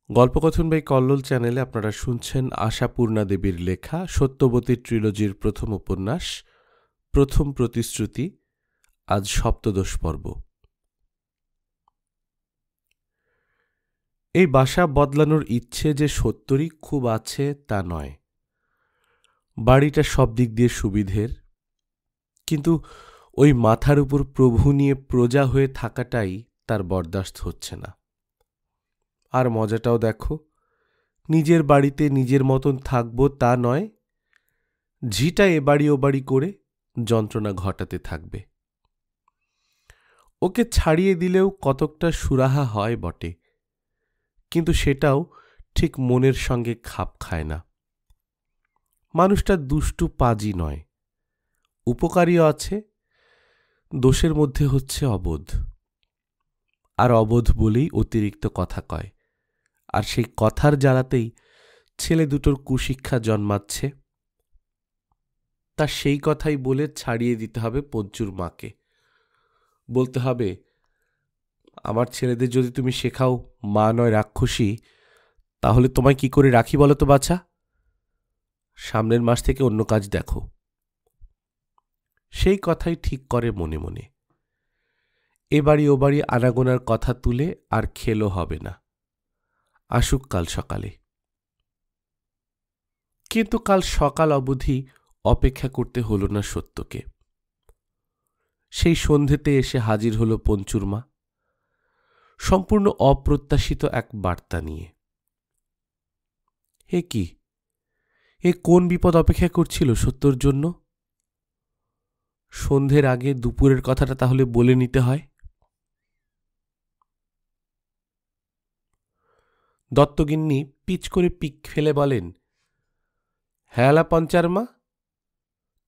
গল্পকথন by Kallol চ্যানেলে আপনারা শুনছেন আশাপূর্ণা দেবীর লেখা সত্যবতী ট্রিলজির প্রথম উপন্যাস প্রথম প্রতিশ্রুতি। আজ সপ্তদশ পর্ব। এই বাসা বদলানোর ইচ্ছে যে সত্যরই খুব আছে তা নয়। বাড়িটা সব দিক দিয়ে সুবিধের, কিন্তু ওই মাথার উপর প্রভু নিয়ে প্রজা হয়ে থাকাটাই তার বরদাস্ত হচ্ছে না। আর মজাটাও দেখো, নিজের বাড়িতে নিজের মতন থাকব তা নয়, ঝিটা এ বাড়ি ও বাড়ি করে যন্ত্রণা ঘটাতে থাকবে। ওকে ছাড়িয়ে দিলেও কতকটা সুরাহা হয় বটে, কিন্তু সেটাও ঠিক মনের সঙ্গে খাপ খায় না। মানুষটা দুষ্টু পাজি নয়, উপকারীও আছে, দোষের মধ্যে হচ্ছে অবোধ। আর অবোধ বলেই অতিরিক্ত কথা কয়, আর সেই কথার জ্বালাতেই ছেলে দুটোর কুশিক্ষা জন্মাচ্ছে। তা সেই কথাই বলে ছাড়িয়ে দিতে হবে পঞ্চুর মাকে। বলতে হবে, আমার ছেলেদের যদি তুমি শেখাও মা নয় রাক্ষসী, তাহলে তোমায় কি করে রাখি বলো তো বাছা? সামনের মাস থেকে অন্য কাজ দেখো। সেই কথাই ঠিক করে মনে মনে। এ বাড়ি ও বাড়ি আনাগোনার কথা তুলে আর খেলো হবে না, আসুক কাল সকালে। কিন্তু কাল সকাল অবধি অপেক্ষা করতে হল না সত্যকে। সেই সন্ধেতে এসে হাজির হল পঞ্চুর মা, সম্পূর্ণ অপ্রত্যাশিত এক বার্তা নিয়ে। এ কি, এ কোন বিপদ অপেক্ষা করছিল সত্যর জন্য? সন্ধ্যের আগে দুপুরের কথাটা তাহলে বলে নিতে হয়। দত্তগিন্নি পিচ করে পিক ফেলে বলেন, হ্যালা পঞ্চার মা,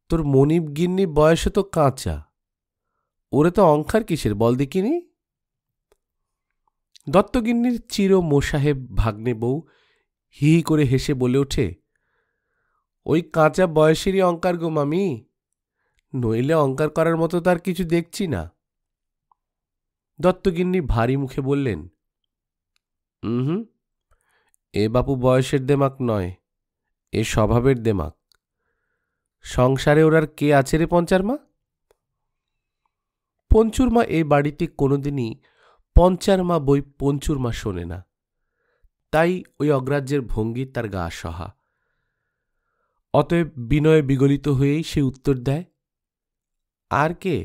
তোর মনিব গিন্নি বয়সে তো কাঁচা, ওরে তো অঙ্কার কিসের বল দেখিনি? দত্তগিন্নির চির মোসাহেব ভাগ্নে বউ হি হি করে হেসে বলে ওঠে, ওই কাঁচা বয়সেরই অঙ্কার গো মামি, নইলে অঙ্কার করার মতো তার কিছু দেখছি না। দত্তগিন্নি ভারী মুখে বললেন, হুম, এ বাপু বয়সের দেমাক নয়, এ স্বভাবের দেমাক। সংসারে ওর আর কে আছে রে পঞ্চার মা? পঞ্চুর মা এই বাড়িতে কোনোদিনই পঞ্চার মা বই পঞ্চুর মা শোনে না, তাই ওই অগ্রাহ্যের ভঙ্গি তার গা সহা। অতএব বিনয়ে বিগলিত হয়েই সে উত্তর দেয়, আর কে?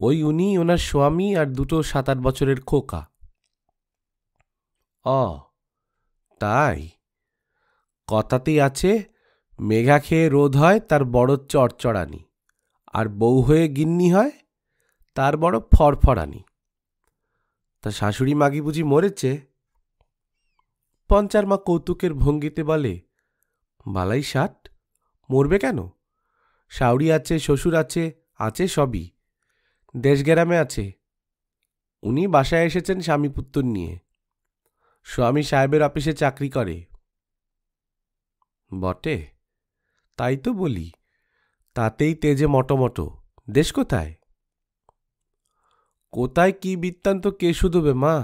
ওই উনি, ওনার স্বামী আর দুটো 7-8 বছরের খোকা। তাই? কথাতেই আছে, মেঘা খেয়ে রোদ হয় তার বড় চড়চড়ানি, আর বউ হয়ে গিন্নি হয় তার বড় ফরফরানি। তা শাশুড়ি মাগি বুঝি মরেছে? পঞ্চার মা কৌতুকের ভঙ্গিতে বলে, বালাই ষাট, মরবে কেন? শাউরি আছে, শ্বশুর আছে, আছে সবই, দেশগ্রামে আছে। উনি বাসায় এসেছেন স্বামীপুত্র নিয়ে, স্বামী সাহেবের অফিসে চাকরি করে। বটে, তাই তো বলি, তাতেই তেজে মটোমটো। দেশ কোথায়? কোথায় কি বৃত্তান্ত কে শুধবে মা?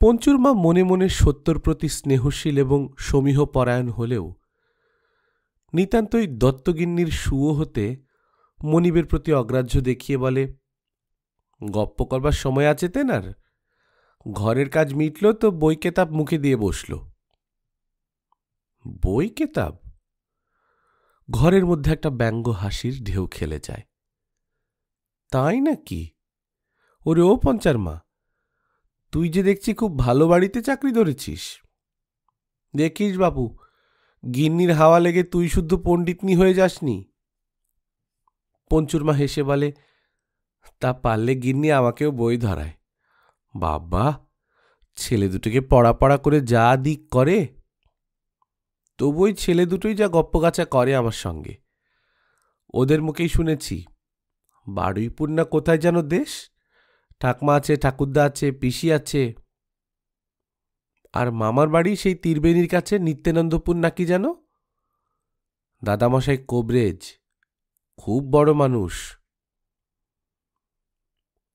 পঞ্চুর মা মনে মনে সত্যর প্রতি স্নেহশীল এবং সমীহ পরায়ণ হলেও নিতান্তই দত্তগিন্নির সুও হতে মনিবের প্রতি অগ্রাহ্য দেখিয়ে বলে, গপ্প করবার সময় আছে তেনার? ঘরের কাজ মিটল তো বই কেতাব মুখে দিয়ে বসল। বই কেতাব? ঘরের মধ্যে একটা ব্যঙ্গ হাসির ঢেউ খেলে যায়। তাই নাকি? ওরে ও পঞ্চার মা, তুই যে দেখছি খুব ভালো বাড়িতে চাকরি ধরেছিস। দেখিস বাপু, গিন্নির হাওয়া লেগে তুই শুদ্ধ পণ্ডিতনি হয়ে যাসনি। পঞ্চুর মা হেসে বলে, তা পারলে গিন্নি আমাকেও বই ধরায়। বাবা, ছেলে দুটোকে পড়া করে যা দিক করে, তবু ওই ছেলে দুটোই যা গপ্পগাছা করে আমার সঙ্গে। ওদের মুখেই শুনেছি, বারুইপুর না কোথায় যেন দেশ, ঠাকমা আছে, ঠাকুরদা আছে, পিসি আছে, আর মামার বাড়ি সেই তীরবেণীর কাছে নিত্যানন্দপুর নাকি যেন। দাদামশাই কোবরেজ, খুব বড় মানুষ।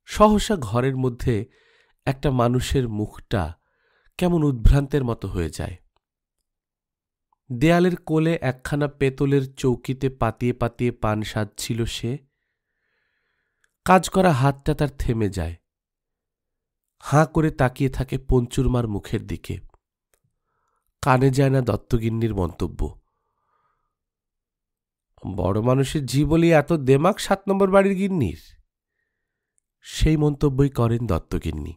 সহসা ঘরের মধ্যে একটা মানুষের মুখটা কেমন উদ্ভ্রান্তের মতো হয়ে যায়। দেয়ালের কোলে একখানা পেতলের চৌকিতে পাতিয়ে পাতিয়ে পান সাজছিল সে। কাজ করা হাতটা তার থেমে যায়। হাঁ করে তাকিয়ে থাকে পঞ্চুরমার মুখের দিকে। কানে যায় না দত্তগিন্নির মন্তব্য, বড় মানুষের ঝি বলি এত দেমাক 7 নম্বর বাড়ির গিন্নির। সেই মন্তব্যই করেন দত্তগিন্নি।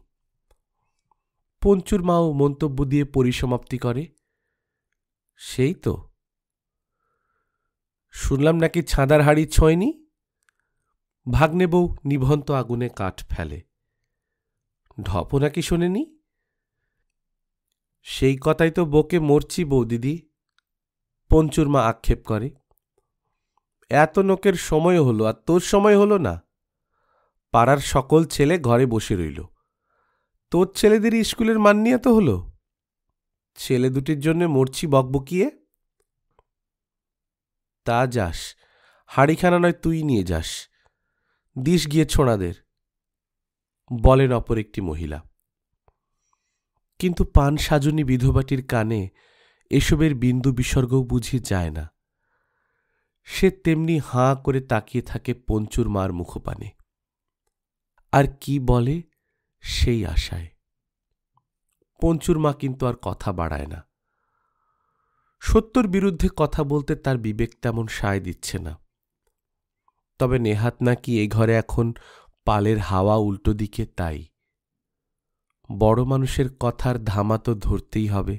পঞ্চুর মাও মন্তব্য দিয়ে পরিসমাপ্তি করে, সেই তো শুনলাম নাকি ছাঁদার হাড়ি ছোঁয়নি। ভাগ্নে বউ নিভন্ত আগুনে কাঠ ফেলে, ঢপও নাকি শোনেনি। সেই কথাই তো বকে মরছি বৌদিদি, পঞ্চুর মা আক্ষেপ করে। এত লোকের সময় হলো আর তোর সময় হলো না। পাড়ার সকল ছেলে ঘরে বসে রইল, তোর ছেলেদেরই স্কুলের মান নিয়ে তো হলো। ছেলে দুটির জন্য মরছি বকবকিয়ে। তা যাস, হাঁড়িখানা নয় তুই নিয়ে যাস, দিস গিয়ে ছোঁড়াদের, বলেন অপর একটি মহিলা। কিন্তু পান সাজনী বিধবাটির কানে এসবের বিন্দু বিসর্গও বুঝি যায় না। সে তেমনি হাঁ করে তাকিয়ে থাকে পঞ্চুর মার মুখপানে, আর কি বলে সেই আশায়। পঞ্চুর মা কিন্তু আর কথা বাড়ায় না। সত্যর বিরুদ্ধে কথা বলতে তার বিবেক তেমন সায় দিচ্ছে না। তবে নেহাত নাকি এ ঘরে এখন পালের হাওয়া উল্টো দিকে, তাই বড় মানুষের কথার ধামা তো ধরতেই হবে।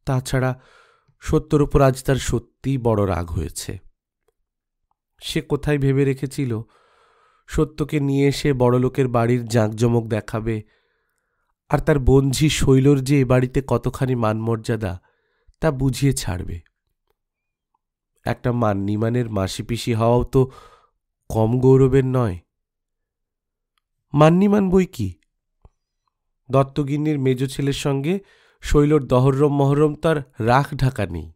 তাছাড়া সত্যর উপর আজ তার সত্যিই বড় রাগ হয়েছে। সে কোথায় ভেবে রেখেছিল সত্যকে নিয়ে এসে বড়লোকের বাড়ির জাঁকজমক দেখাবে, আর তার বঞ্ঝি শৈলর যে এ বাড়িতে কতখানি মানমর্যাদা তা বুঝিয়ে ছাড়বে। একটা মান্যিমানের মাসিপিসি হওয়াও তো কম গৌরবের নয়। মান্যিমান বই কি, দত্তগিন্নির মেজ ছেলের সঙ্গে শৈলর দহরম মহরম তার রাখ ঢাকা নেই।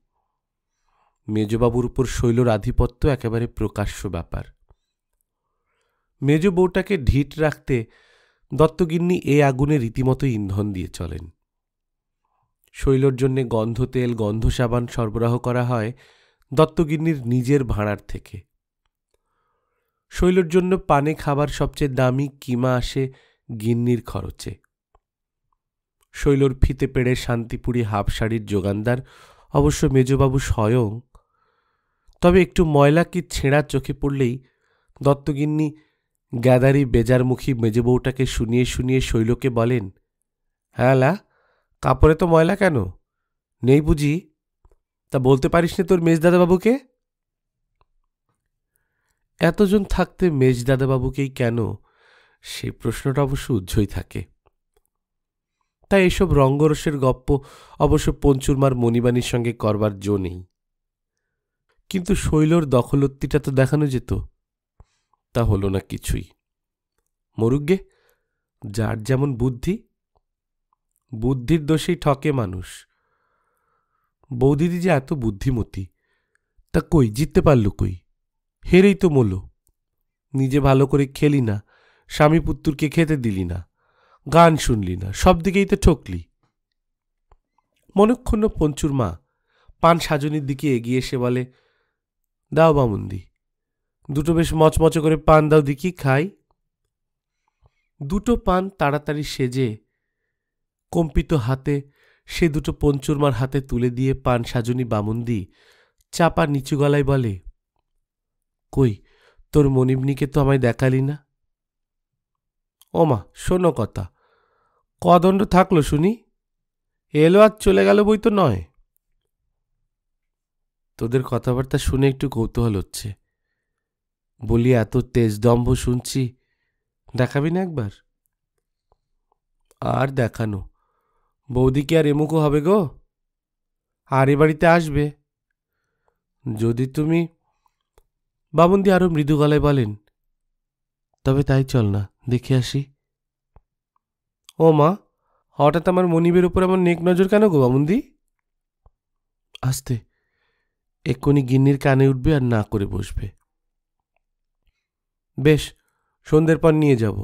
মেজবাবুর উপর শৈলর আধিপত্য একেবারে প্রকাশ্য ব্যাপার। মেজ বউটাকে ঢিট রাখতে দত্তগিন্নি এ আগুনে রীতিমতো ইন্ধন দিয়ে চলেন। শৈলর জন্যে গন্ধ তেল গন্ধ সাবান সরবরাহ করা হয় দত্তগিন্নির নিজের ভাঁড়ার থেকে। শৈলর জন্য পানে খাবার সবচেয়ে দামি কিমা আসে গিন্নির খরচে। শৈলর ফিতে পেড়ে শান্তিপুরি হাফ শাড়ির যোগানদার অবশ্য মেজবাবু স্বয়ং। তবে একটু ময়লা কি ছেঁড়া চোখে পড়লেই দত্তগিন্নি গ্যাদারি বেজারমুখী মেজবউটাকে শুনিয়ে শুনিয়ে শৈলকে বলেন, হ্যাঁ লা, কাপড়ে তো ময়লা কেন, নেই বুঝি? তা বলতে পারিস নে তোর মেজদাদাবাবুকে? এতজন থাকতে মেজদাদাবাবুকেই কেন, সেই প্রশ্নটা অবশ্য উজ্জ্বই থাকে। তাই এসব রঙ্গরসের গপ্প অবশ্য পঞ্চুরমার মণিবাণীর সঙ্গে করবার জো নেই। কিন্তু শৈলর দখলত্তিটা তো দেখানো যেত, তা হলো না কিছুই। মরুগ্গে, যার যেমন বুদ্ধি, বুদ্ধির দোষেই ঠকে মানুষ। বৌদিদি যে এত বুদ্ধিমতী, তা কই জিততে পারল কই? হেরেই তো মোলো। নিজে ভালো করে খেলি না, স্বামী পুত্তুরকে খেতে দিলি না, গান শুনলি না, সব দিকেই তো ঠকলি। মনক্ষুণ্ণ পঞ্চুর মা পান সাজনির দিকে এগিয়ে এসে বলে, দাও বামুন্দি, দুটো বেশ মচমচে করে পান দাও দেখি খাই। দুটো পান তাড়াতাড়ি সেজে কম্পিত হাতে সে দুটো পঞ্চুরমার হাতে তুলে দিয়ে পান সাজনি বামুন্দি চাপা নিচু গলায় বলে, কই তোর মনিবনিকে তো আমায় দেখালি না। ওমা শোনো কথা, কদণ্ড থাকলো শুনি, এলো আর চলে গেল বই তো নয়। তোদের কথাবার্তা শুনে একটু কৌতূহল হচ্ছে, বলি এত তেজদম্ভ শুনছি, দেখাবি না একবার? আর দেখানো, বৌদিকে আর এমুকো হবে গো, আর এ বাড়িতে আসবে যদি তুমি। বামুন্দি আরো মৃদু গলায় বলেন, তবে তাই চল না, দেখে আসি। ও মা, হঠাৎ আমার মনিবের উপর আমার নেক নজর কেন গো বামুন্দি? আস্তে, এক্ষুনি গিন্নির কানে উঠবে আর না করে বসবে। বেশ, সন্ধ্যের পর নিয়ে যাব।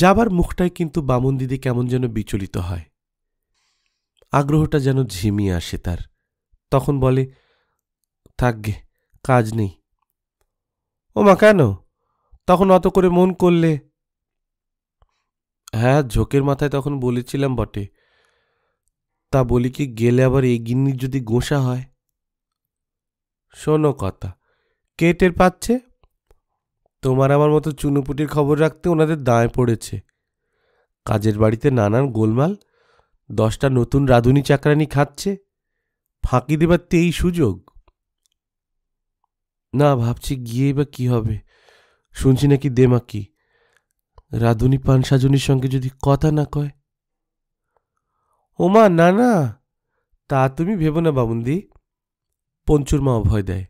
যাবার মুখটায় কিন্তু বামুন দিদি কেমন যেন বিচলিত হয়, আগ্রহটা যেন ঝিমিয়ে আসে তার। তখন বলে, থাকগে, কাজ নেই। ও মা, কেন? তখন অত করে মন করলে? হ্যাঁ, ঝোঁকের মাথায় তখন বলেছিলাম বটে, তা বলি কি, গেলে আবার এই গিন্নির যদি গোঁসা হয়। শোনো কথা, কে টের পাচ্ছে? তোমার আমার মতো চুনোপুটির খবর রাখতে ওনাদের দায় পড়েছে। কাজের বাড়িতে নানান গোলমাল, 10টা নতুন রাঁধুনি চাকরানি খাচ্ছে, ফাঁকি দেবার তো এই সুযোগ। না, ভাবছি গিয়েই বা কি হবে। শুনছি নাকি দেমাকি, রাঁধুনি পান সাজনির সঙ্গে যদি কথা না কয়। ওমা, না না, তা তুমি ভেবো না বামুন্দি। পঞ্চুর মা অভয় দেয়,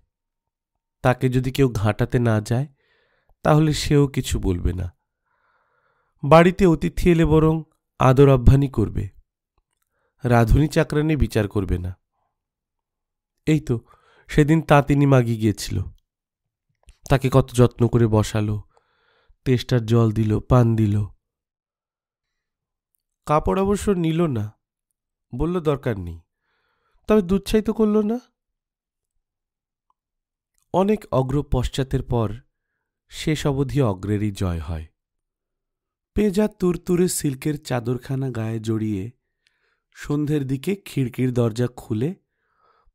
তাকে যদি কেউ ঘাঁটাতে না যায় তাহলে সেও কিছু বলবে না। বাড়িতে অতিথি এলে বরং আদর আহ্বানই করবে, রাঁধুনি চাকরানি বিচার করবে না। এই তো সেদিন তাঁতিনি মাগি গিয়েছিল, তাকে কত যত্ন করে বসালো, তেষ্টার জল দিল, পান দিল। কাপড় অবশ্য নিল না, বলল দরকার নেই, তবে দুচ্ছাই তো করল না। অনেক অগ্র পশ্চাতের পর শেষ অবধি অগ্রেরই জয় হয়। পেঁজা তুরতুরে সিল্কের চাদরখানা গায়ে জড়িয়ে সন্ধ্যের দিকে খিড়কির দরজা খুলে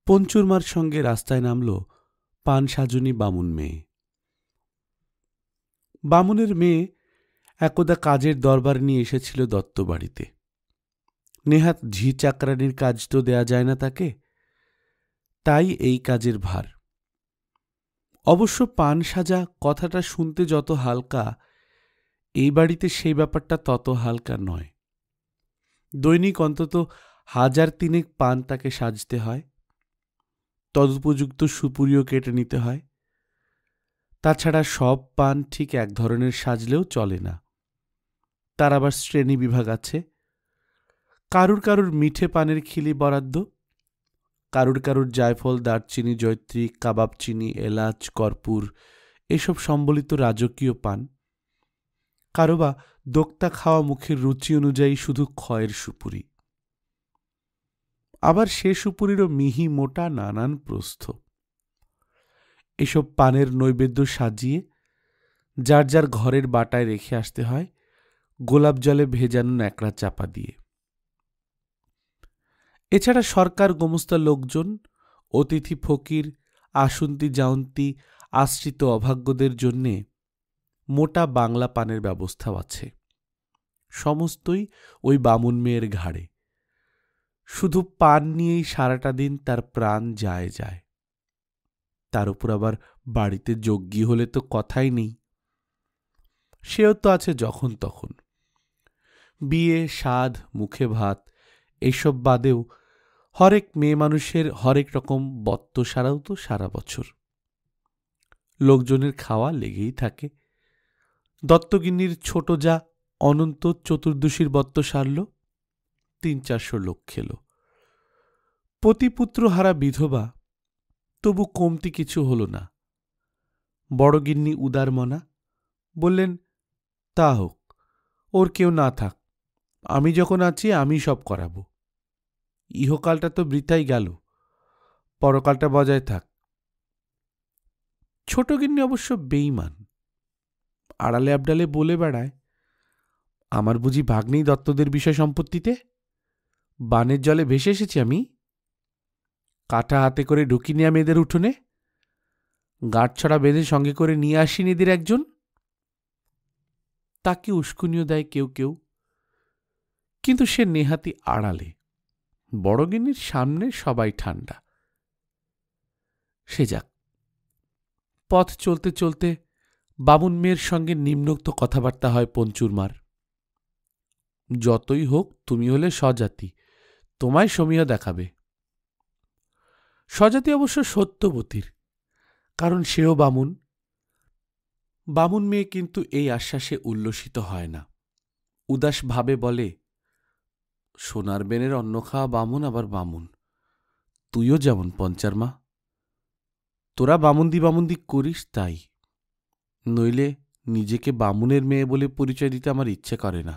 পঞ্চুরমার সঙ্গে রাস্তায় নামল পান সাজুনি বামুন মেয়ে। বামুনের মেয়ে একদা কাজের দরবার নিয়ে এসেছিল দত্ত বাড়িতে। নেহাত ঝি চাকরানির কাজ তো দেয়া যায় না তাকে, তাই এই কাজের ভার। অবশ্য পান সাজা কথাটা শুনতে যত হালকা, এই বাড়িতে সেই ব্যাপারটা তত হালকা নয়। দৈনিক অন্তত 1000 পান তাকে সাজতে হয়, তদুপযুক্ত সুপুরিও কেটে নিতে হয়। তাছাড়া সব পান ঠিক এক ধরনের সাজলেও চলে না, তার আবার শ্রেণী বিভাগ আছে। কারুর কারুর মিঠে পানের খিলি বরাদ্দ, কারুর কারুর জায়ফল, দারচিনি, জয়ত্রী, কাবাব চিনি, এলাচ, কর্পূর এসব সম্বলিত রাজকীয় পান, কারো বা দোক্তা খাওয়া মুখের রুচি অনুযায়ী শুধু ক্ষয়ের সুপুরি। আবার সে সুপুরিরও মিহি মোটা নানান প্রস্থ। এসব পানের নৈবেদ্য সাজিয়ে যার যার ঘরের বাটায় রেখে আসতে হয় গোলাপ জলে ভেজানো ন্যাকড়া চাপা দিয়ে। এছাড়া সরকার গোমস্তা লোকজন, অতিথি ফকির, আসন্তি যাওন্তি আশ্রিত অভাগ্যদের জন্যে মোটা বাংলা পানের ব্যবস্থাও আছে। সমস্তই ওই বামুন মেয়ের ঘাড়ে। শুধু পান নিয়েই সারাটা দিন তার প্রাণ যায় যায়। তার উপর আবার বাড়িতে যজ্ঞী হলে তো কথাই নেই, সেও তো আছে যখন তখন। বিয়ে, সাধ, মুখে ভাত এইসব বাদেও হরেক মেয়ে মানুষের হরেক রকম বত্ত সারাও তো সারা বছর। লোকজনের খাওয়া লেগেই থাকে। দত্তগিন্নির ছোট যা অনন্ত চতুর্দশীর বত্ত সারল, 300-400 লোক খেল। পতিপুত্র হারা বিধবা, তবু কমতি কিছু হল না। বড় গিন্নি উদারমনা, বললেন, তা হোক, ওর কেউ না থাক, আমি যখন আছি আমি সব করাব। ইহকালটা তো বৃথাই গেল, পরকালটা বজায় থাক। ছোট গিন্নি অবশ্য বেইমান, আড়ালে আবডালে বলে বেড়ায়, আমার বুঝি ভাগ নেই দত্তদের বিষয় সম্পত্তিতে? বানের জলে ভেসে এসেছি আমি? কাঁটা হাতে করে ঢুকিনি আমি এদের উঠোনে? গাঁটছড়া বেঁধে সঙ্গে করে নিয়ে আসিনি এদের একজন? তাকে উস্কুনিও দেয় কেউ কেউ, কিন্তু সে নেহাতি আড়ালে। বড়গিন্নির সামনে সবাই ঠান্ডা। সে যাক। পথ চলতে চলতে বামুন মেয়ের সঙ্গে নিম্নোক্ত কথাবার্তা হয় পঞ্চুরমার। যতই হোক তুমি হলে স্বজাতি, তোমায় সমীহ দেখাবে। স্বজাতি অবশ্য সত্যবতীর, কারণ সেও বামুন। বামুন মেয়ে কিন্তু এই আশ্বাসে উল্লসিত হয় না, উদাস ভাবে বলে, সোনার বেনের অন্ন খাওয়া বামুন আবার বামুন, তুইও যেমন পঞ্চার মা। তোরা বামুন্দি বামুন্দি করিস তাই, নইলে নিজেকে বামুনের মেয়ে বলে পরিচয় দিতে আমার ইচ্ছে করে না।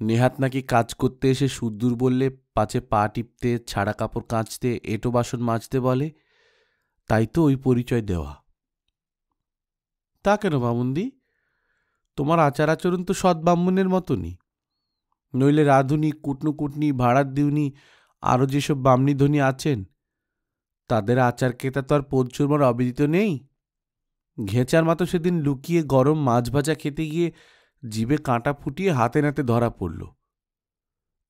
নেহাত নাকি কাজ করতে এসে সুদ্দূর বললে পাছে পা টিপতে, ছাড়া কাপড় কাচতে, এঁটো বাসন মাজতে বলে, তাই তো ওই পরিচয় দেওয়া। তা কেন বামুনদি? তোমার আচার আচরণ তো সৎ ব্রাহ্মণের মতনই। নইলে রাঁধুনি, কুটনু কুটনি, ভাড়ার দিউনি, আরও যেসব বামনি ধনী আছেন, তাদের আচার কেতা তো আর পঞ্চুরমার অবিদিত নেই। ঘেঁচার মতো সেদিন লুকিয়ে গরম মাছ ভাজা খেতে গিয়ে জিভে কাঁটা ফুটিয়ে হাতে নাতে ধরা পড়ল।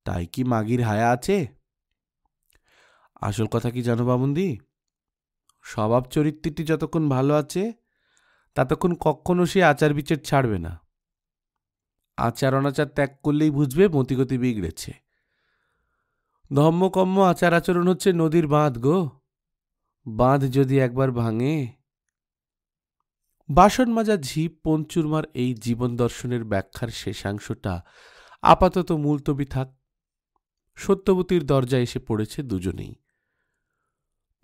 তাই কি মাগির হায়া আছে? আসল কথা কি জানো বামুনদি, স্বভাব চরিত্রটি যতক্ষণ ভালো আছে ততক্ষণ কখনো সে আচার বিচার ছাড়বে না। আচার অনাচার ত্যাগ করলেই বুঝবে মতিগতি বিগড়েছে। ধম্মকম্ম আচার আচরণ হচ্ছে নদীর বাঁধ গো। বাঁধ যদি একবার ভাঙে। বাসন মাজা ঝিপ পঞ্চুরমার এই জীবন দর্শনের ব্যাখ্যার শেষাংশটা আপাতত মুলতবি থাক। সত্যবতীর দরজায় এসে পড়েছে দুজনেই।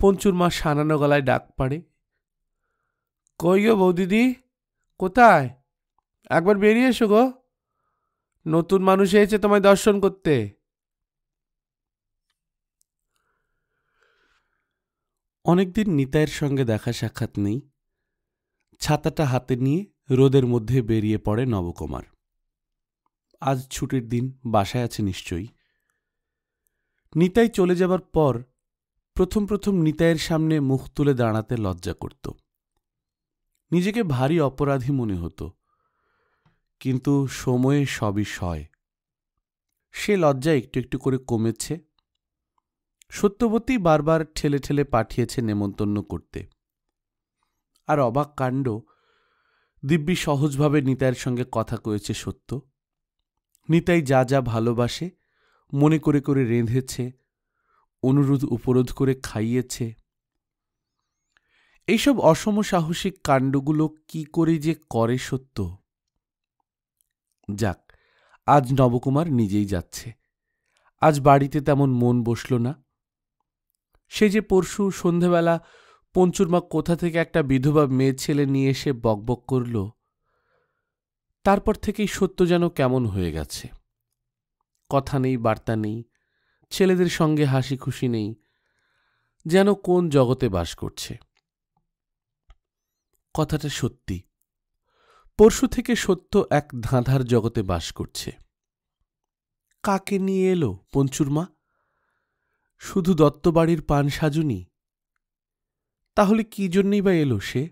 পঞ্চুরমা সানানো গলায় ডাক পাড়ে, কই গো বৌদিদি, কোথায়? একবার বেরিয়ে এসো গো, নতুন মানুষ এসেছে তোমায় দর্শন করতে। অনেকদিন নিতাইয়ের সঙ্গে দেখা সাক্ষাৎ নেই। ছাতাটা হাতে নিয়ে রোদের মধ্যে বেরিয়ে পড়ে নবকুমার। আজ ছুটির দিন, বাসায় আছে নিশ্চয়ই। নিতাই চলে যাবার পর প্রথম প্রথম নিতাইয়ের সামনে মুখ তুলে দাঁড়াতে লজ্জা করত। নিজেকে ভারী অপরাধী মনে হতো, কিন্তু সময়ে সবই সয়। সে লজ্জা একটু একটু করে কমেছে। সত্যবতী বারবার ঠেলে ঠেলে পাঠিয়েছে নেমন্তন্ন করতে। আর অবাক কাণ্ড, দিব্যি সহজভাবে নিতাইয়ের সঙ্গে কথা কয়েছে সত্য। নিতাই যা যা ভালোবাসে মনে করে করে রেঁধেছে, অনুরোধ উপরোধ করে খাইয়েছে। এইসব অসম সাহসিক কাণ্ডগুলো কি করে যে করে সত্য। যাক, আজ নবকুমার নিজেই যাচ্ছে। আজ বাড়িতে তেমন মন বসল না। সে যে পরশু সন্ধেবেলা পঞ্চুরমা কোথা থেকে একটা বিধবা মেয়ে ছেলে নিয়ে এসে বকবক করল, তারপর থেকেই সত্য যেন কেমন হয়ে গেছে। কথা নেই, বার্তা নেই, ছেলেদের সঙ্গে হাসি খুশি নেই, যেন কোন জগতে বাস করছে। কথাটা সত্যি, পরশু থেকে সত্য এক ধাঁধার জগতে বাস করছে। কাকে নিয়ে এলো পঞ্চুরমা? শুধু দত্তবাড়ির পান সাজুনি? তাহলে কি জন্যই বা এলো সে?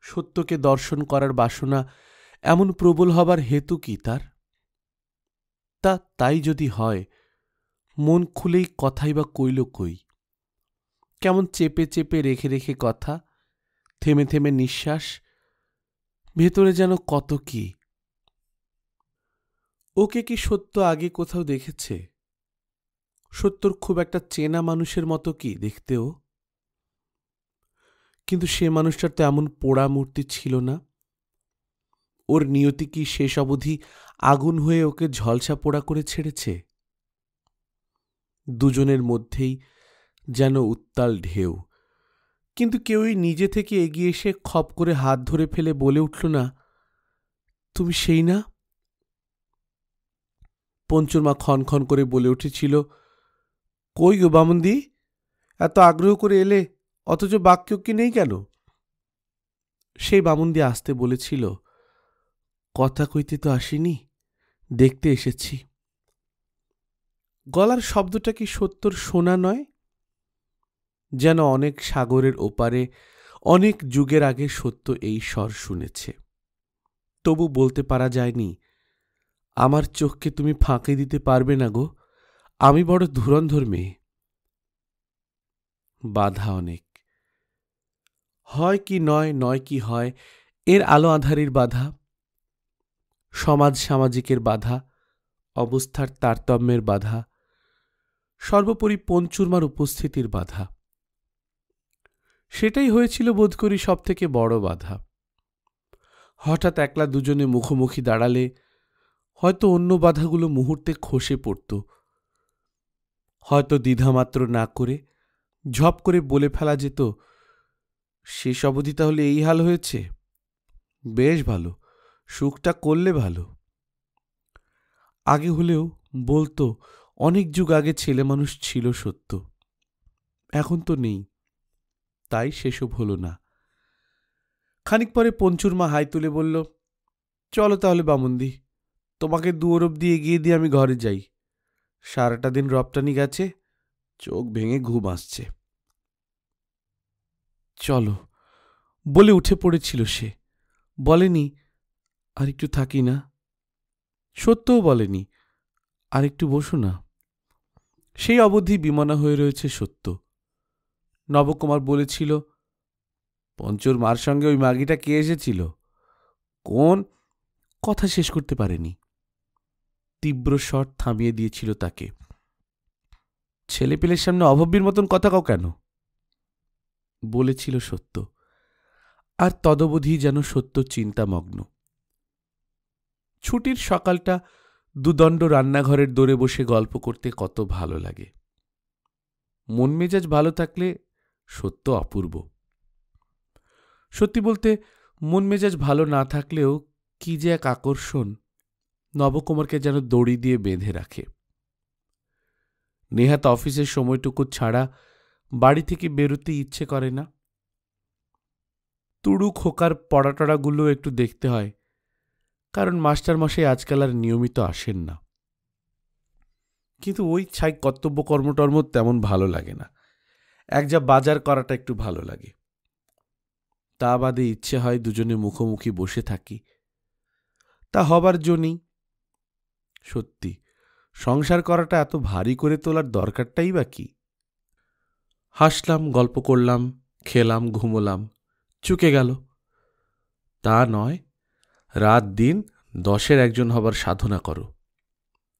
সত্যকে দর্শন করার বাসনা এমন প্রবল হবার হেতু কি তার? তাই যদি হয়, মন খুলেই কথাই বা কইল কই? কেমন চেপে চেপে রেখে রেখে কথা, থেমে থেমে নিঃশ্বাস, ভেতরে যেন কত কি। ওকে কি সত্য আগে কোথাও দেখেছে? সত্যর খুব একটা চেনা মানুষের মতো কি দেখতেও? কিন্তু সে মানুষটার তো এমন পোড়া মূর্তি ছিল না। ওর নিয়তি কি শেষ অবধি আগুন হয়ে ওকে ঝলসা পোড়া করে ছেড়েছে? দুজনের মধ্যেই যেন উত্তাল ঢেউ, কিন্তু কেউই নিজে থেকে এগিয়ে এসে খপ করে হাত ধরে ফেলে বলে উঠল না, তুমি সেই না? পঞ্চুরমা ক্ষণ করে বলে উঠেছিল, কই গো বামুনদি, এত আগ্রহ করে এলে অথচ বাক্য কি নেই কেন? সেই বামুনদি আসতে বলেছিল, কথা কইতে তো আসিনি, দেখতে এসেছি। গলার শব্দটা কি সত্যর শোনা নয়? যেন অনেক সাগরের ওপারে অনেক যুগের আগে সত্য এই স্বর শুনেছে। তবু বলতে পারা যায়নি, আমার চোখকে তুমি ফাঁকি দিতে পারবে না গো, আমি বড় ধুরন্ধর মেয়ে। বাধা অনেক, হয় কি নয়, নয় কি হয়, এর আলো আঁধারির বাধা, সমাজ সামাজিকের বাধা, অবস্থার তারতম্যের বাধা, সর্বোপরি পঞ্চুরমার উপস্থিতির বাধা। সেটাই হয়েছিল বোধ করি সব থেকে বড় বাধা। হঠাৎ একলা দুজনে মুখোমুখি দাঁড়ালে হয়তো অন্য বাধাগুলো মুহূর্তে খসে পড়ত, হয়তো দ্বিধামাত্র না করে ঝপ করে বলে ফেলা যেত, শেষ অবধি তাহলে এই হাল হয়েছে। বেশ ভালো, সুখটা করলে ভালো। আগে হলেও বলতো অনেক যুগ আগে ছেলে মানুষ ছিল সত্য, এখন তো নেই, তাই সেসব হলো না। খানিক পরে পঞ্চুর মা হাই তুলে বলল, চলো তাহলে বামুন্দি, তোমাকে দুয়ার অব্দি এগিয়ে দিয়ে আমি ঘরে যাই। সারাটা দিন রপ্তানি গেছে, চোখ ভেঙে ঘুম আসছে। চলো বলে উঠে পড়েছিল সে, বলেনি আর একটু থাকি না, সত্যও বলেনি আর একটু বসো না। সেই অবধি বিমনা হয়ে রয়েছে সত্য। নবকুমার বলেছিল, পঞ্চুর মার সঙ্গে ওই মাগিটা কে এসেছিল? কোন? কথা শেষ করতে পারেনি। তীব্র স্বর থামিয়ে দিয়েছিল তাকে। ছেলেপেলের সামনে অভব্যের মতন কথা কও কেন? বলেছিল সত্য। আর তদবধি যেন সত্য চিন্তামগ্ন। ছুটির সকালটা দুদণ্ড রান্নাঘরের দোরে বসে গল্প করতে কত ভালো লাগে। মন মেজাজ ভালো থাকলে সত্য অপূর্ব। সত্যি বলতে মন মেজাজ ভালো না থাকলেও কি যে এক আকর্ষণ নবকুমারকে যেন দড়ি দিয়ে বেঁধে রাখে। নেহাত অফিসের সময়টুকু ছাড়া বাড়ি থেকে বেরোতে ইচ্ছে করে না। তুড়ু খোকার পড়াটড়াগুলো একটু দেখতে হয়, কারণ মাস্টারমশাই আজকাল আর নিয়মিত আসেন না। কিন্তু ওই ছাই কর্তব্য কর্মটর্ম তেমন ভালো লাগে না, এক যা বাজার করাটা একটু ভালো লাগে। তা বাদে ইচ্ছে হয় দুজনে মুখোমুখি বসে থাকি, তা হবার জন্যই। সত্যি সংসার করাটা এত ভারী করে তোলার দরকারটাই বা কি? হাসলাম, গল্প করলাম, খেলাম, ঘুমোলাম, চুকে গেল। তা নয়, রাত দিন 10-এর একজন হবার সাধনা করো,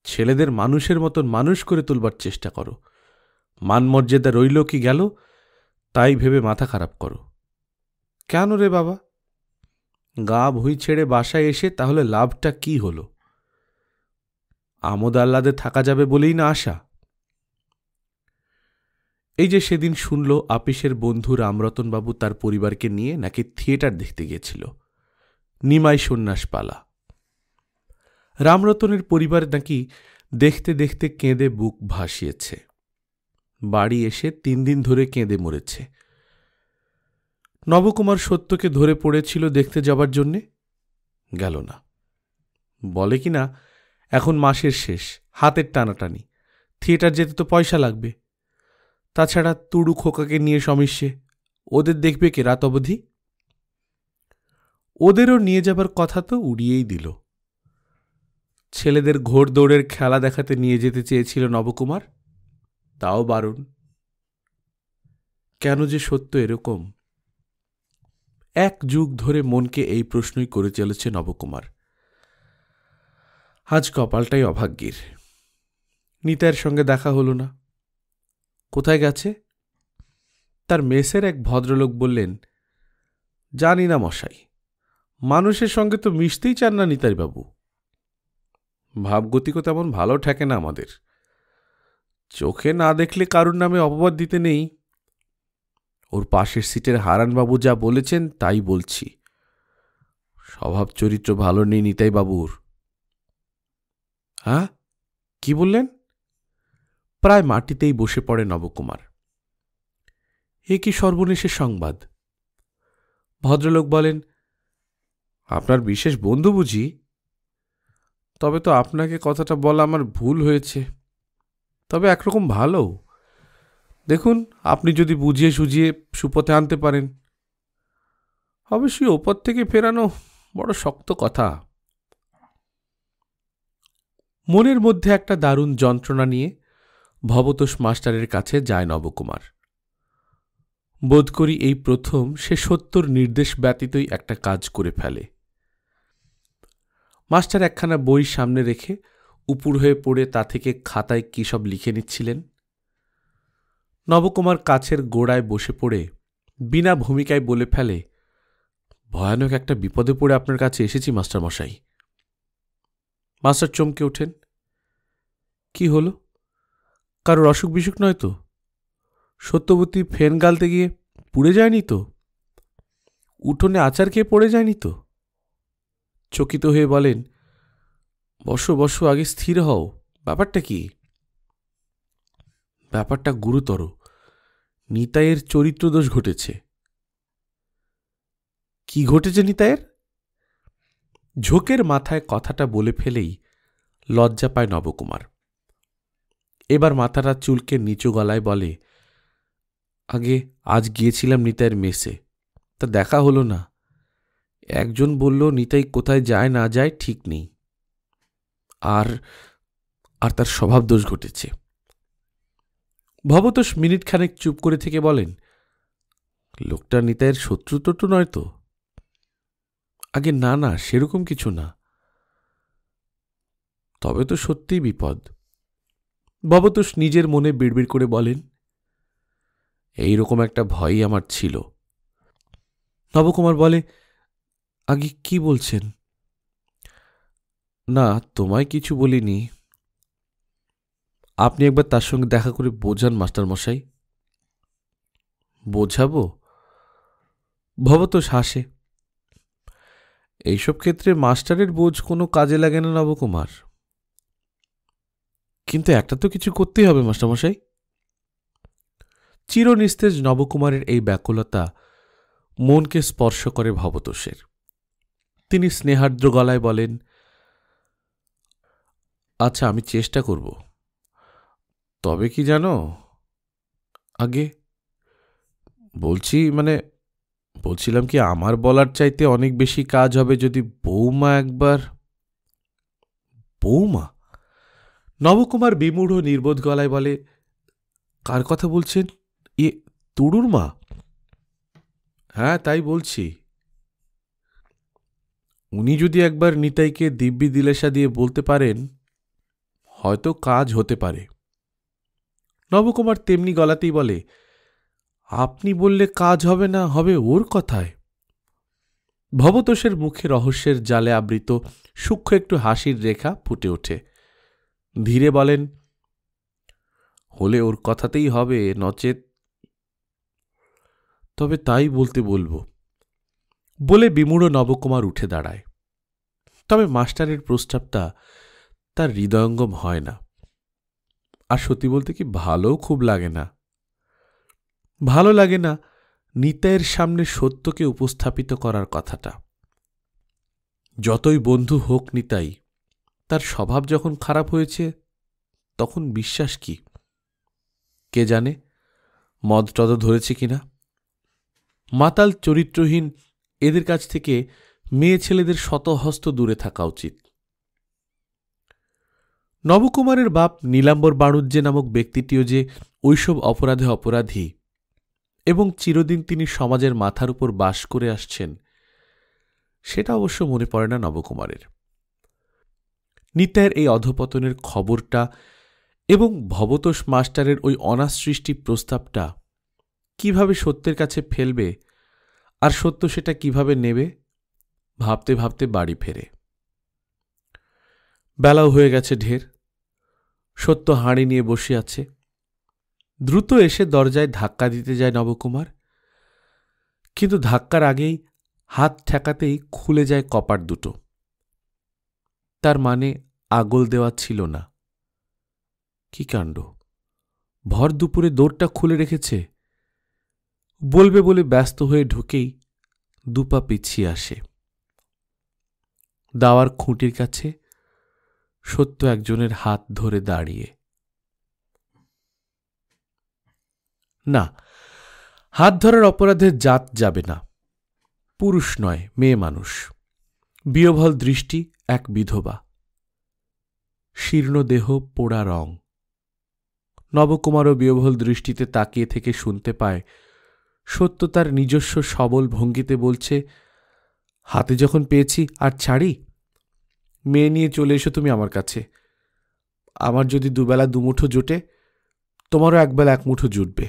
ছেলেদের মানুষের মতন মানুষ করে তুলবার চেষ্টা করো, মানমর্যাদা রইল কি গেল তাই ভেবে মাথা খারাপ করো। কেন রে বাবা? গা ভুঁই ছেড়ে বাসায় এসে তাহলে লাভটা কি হলো? আমোদ আহ্লাদে থাকা যাবে বলেই না আশা। এই যে সেদিন শুনল আপিসের বন্ধু রামরতনবাবু তার পরিবারকে নিয়ে নাকি থিয়েটার দেখতে গিয়েছিল, নিমাই সন্ন্যাস পালা। রামরতনের পরিবার নাকি দেখতে দেখতে কেঁদে বুক ভাসিয়েছে, বাড়ি এসে 3 দিন ধরে কেঁদে মরেছে। নবকুমার সত্যকে ধরে পড়েছিল দেখতে যাবার জন্যে, গেল না। বলে কিনা এখন মাসের শেষ, হাতের টানাটানি, থিয়েটার যেতে তো পয়সা লাগবে। তাছাড়া তুড়ু খোকাকে নিয়ে সমস্যে, ওদের দেখবে কে রাত অবধি? ওদেরও নিয়ে যাবার কথা তো উড়িয়েই দিল। ছেলেদের ঘোড় দৌড়ের খেলা দেখাতে নিয়ে যেতে চেয়েছিল নবকুমার, তাও বারণ। কেন যে সত্য এরকম? 1 যুগ ধরে মনকে এই প্রশ্নই করে চলেছে নবকুমার। আজ কপালটাই অভাগ্যের। নিতাইয়ের সঙ্গে দেখা হলো না। কোথায় গেছে? তার মেসের এক ভদ্রলোক বললেন, জানি না মশাই, মানুষের সঙ্গে তো মিশতেই চান না নিতাইবাবু। ভাবগতিকও তেমন ভালো ঠেকে না আমাদের। চোখে না দেখলে কারুর নামে অপবাদ দিতে নেই। ওর পাশের সিটের হারানবাবু যা বলেছেন তাই বলছি, স্বভাব চরিত্র ভালো নেই নিতাইবাবুর। হ্যাঁ, কি বললেন? প্রায় মাটিতেই বসে পড়ে নবকুমার। এ কি সর্বনেশের সংবাদ! ভদ্রলোক বলেন, আপনার বিশেষ বন্ধু বুঝি? তবে তো আপনাকে কথাটা বলা আমার ভুল হয়েছে। তবে একরকম ভালো। দেখুন, আপনি যদি বুঝিয়ে সুঝিয়ে সুপথে আনতে পারেন। অবশ্যই ওপর থেকে ফেরানো বড় শক্ত কথা। মনের মধ্যে একটা দারুণ যন্ত্রণা নিয়ে ভবতোষ মাস্টারের কাছে যায় নবকুমার। বোধ করি এই প্রথম সে সত্যর নির্দেশ ব্যতীতই একটা কাজ করে ফেলে। মাস্টার একখানা বই সামনে রেখে উপুড় হয়ে পড়ে তা থেকে খাতায় কী সব লিখে নিচ্ছিলেন। নবকুমার কাছের গোড়ায় বসে পড়ে বিনা ভূমিকায় বলে ফেলে, ভয়ানক একটা বিপদে পড়ে আপনার কাছে এসেছি মাস্টারমশাই। মাস্টার চমকে ওঠেন। কি হল? কারোর অসুখ বিসুখ নয় তো? সত্যবতী ফেন গালতে গিয়ে পুড়ে যায়নি তো? উঠোনে আচার খেয়ে পড়ে যায়নি তো? চকিত হয়ে বলেন, বসো বসো, আগে স্থির হও, ব্যাপারটা কি? ব্যাপারটা গুরুতর, নিতাইয়ের চরিত্রদোষ ঘটেছে। কি ঘটেছে নিতাইয়ের? ঝোঁকের মাথায় কথাটা বলে ফেলেই লজ্জা পায় নবকুমার। এবার মাথাটা চুলকে নিচু গলায় বলে, আগে আজ গিয়েছিলাম নিতাইয়ের মেসে, তা দেখা হলো না। একজন বলল নিতাই কোথায় যায় না যায় ঠিক নেই, আর আর তার স্বভাব দোষ ঘটেছে। ভবতোষ মিনিট খানেক চুপ করে থেকে বলেন, লোকটা নিতাইয়ের শত্রু টট্রু নয় তো? আগে না না, সেরকম কিছু না। তবে তো সত্যিই বিপদ। ভবতোষ নিজের মনে বিড়বিড় করে বলেন, এইরকম একটা ভয়ই আমার ছিল। নবকুমার বলে, আগে কি বলছেন? না, তোমায় কিছু বলিনি। আপনি একবার তার সঙ্গে দেখা করে বোঝান মাস্টারমশাই। বোঝাবো? ভবতোষ হাসে। এইসব ক্ষেত্রে মাস্টারের বোঝ কোনো কাজে লাগে না নবকুমার। কিন্তু একটা তো কিছু করতেই হবে মাস্টারমশাই। চিরনিস্তেজ নবকুমারের এই ব্যাকুলতা মনকে স্পর্শ করে ভবতোষের। তিনি স্নেহার্দ্র গলায় বলেন, আচ্ছা, আমি চেষ্টা করব। তবে কি জানো, আগে বলছিলাম কি, আমার বলার চাইতে অনেক বেশি কাজ হবে যদি বৌমা একবার। বৌমা? নবকুমার বিমূঢ় নির্বোধ গলায় বলে, কার কথা বলছেন? তুড়ুর মা? হ্যাঁ, তাই বলছি। উনি যদি একবার নিতাইকে দিব্যি দিলেশা দিয়ে বলতে পারেন, হয়তো কাজ হতে পারে। নবকুমার তেমনি গলাতেই বলে, আপনি বললে কাজ হবে না, হবে ওর কথায়। ভবতোষের মুখে রহস্যের জালে আবৃত সূক্ষ্ম একটু হাসির রেখা ফুটে ওঠে। ধীরে বলেন, হলে ওর কথাতেই হবে, নচেত। তবে তাই বলতে বলবো। বলে বিমূঢ় নবকুমার উঠে দাঁড়ায়। তবে মাস্টারের প্রস্তাবটা তার হৃদয়ঙ্গম হয় না। আর সত্যি বলতে কি, ভালোও খুব লাগে না। ভালো লাগে না নিতাইয়ের সামনে সত্যকে উপস্থাপিত করার কথাটা। যতই বন্ধু হোক নিতাই, তার স্বভাব যখন খারাপ হয়েছে, তখন বিশ্বাস কি? কে জানে মদ টদ ধরেছে কিনা। মাতাল চরিত্রহীন এদের কাছ থেকে মেয়ে ছেলেদের শতহস্ত দূরে থাকা উচিত। নবকুমারের বাপ নীলাম্বর বাণুজ্যে নামক ব্যক্তিটিও যে ওইসব অপরাধে অপরাধী এবং চিরদিন তিনি সমাজের মাথার উপর বাস করে আসছেন, সেটা অবশ্য মনে পড়ে না নবকুমারের। নিতাইয়ের এই অধঃপতনের খবরটা এবং ভবতোষ মাস্টারের ওই অনাসৃষ্টি প্রস্তাবটা কিভাবে সত্যের কাছে ফেলবে, আর সত্য সেটা কিভাবে নেবে, ভাবতে ভাবতে বাড়ি ফেরে। বেলাও হয়ে গেছে ঢের। সত্য হাঁড়ি নিয়ে বসে আছে। দ্রুত এসে দরজায় ধাক্কা দিতে যায় নবকুমার, কিন্তু ধাক্কার আগেই হাত ঠেকাতেই খুলে যায় কপাট দুটো। তার মানে আগল দেওয়া ছিল না। কি কাণ্ড! ভর দুপুরে দৌড়টা খুলে রেখেছে। বলবে বলে ব্যস্ত হয়ে ঢুকেই দুপা পিছিয়ে আসে। দাওয়ার খুঁটির কাছে সত্য একজনের হাত ধরে দাঁড়িয়ে। না, হাত ধরার অপরাধের জাত যাবে না। পুরুষ নয়, মেয়ে মানুষ। বিহ্বল দৃষ্টি, এক বিধবা। শীর্ণ দেহ, পোড়া রং। নবকুমারও বিহ্বল দৃষ্টিতে তাকিয়ে থেকে শুনতে পায় সত্য তার নিজস্ব সবল ভঙ্গিতে বলছে, হাতে যখন পেয়েছি আর ছাড়ি? মেয়ে নিয়ে চলে এসো তুমি আমার কাছে। আমার যদি দুবেলা দুমুঠো জোটে, তোমারও একবেলা এক মুঠো জুটবে।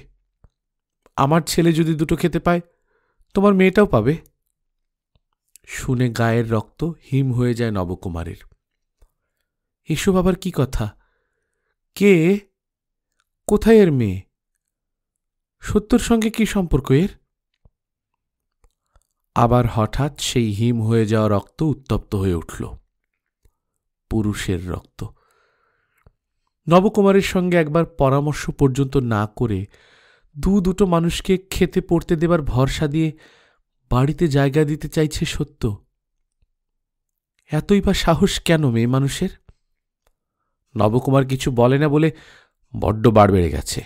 আমার ছেলে যদি দুটো খেতে পায়, তোমার মেয়েটাও পাবে। শুনে গায়ের রক্ত হিম হয়ে যায় নবকুমারের। এসব আবার কি কথা? কে? কোথায় এর মেয়ে? সত্যর সঙ্গে কি সম্পর্ক এর? আবার হঠাৎ সেই হিম হয়ে যাওয়া রক্ত উত্তপ্ত হয়ে উঠল। পুরুষের রক্ত। নবকুমারের সঙ্গে একবার পরামর্শ পর্যন্ত না করে দুটো মানুষকে খেতে পড়তে দেবার ভরসা দিয়ে বাড়িতে জায়গা দিতে চাইছে সত্য। এতই বা সাহস কেন মেয়ে মানুষের? নবকুমার কিছু বলে না বলে বড্ড বাড় বেড়ে গেছে।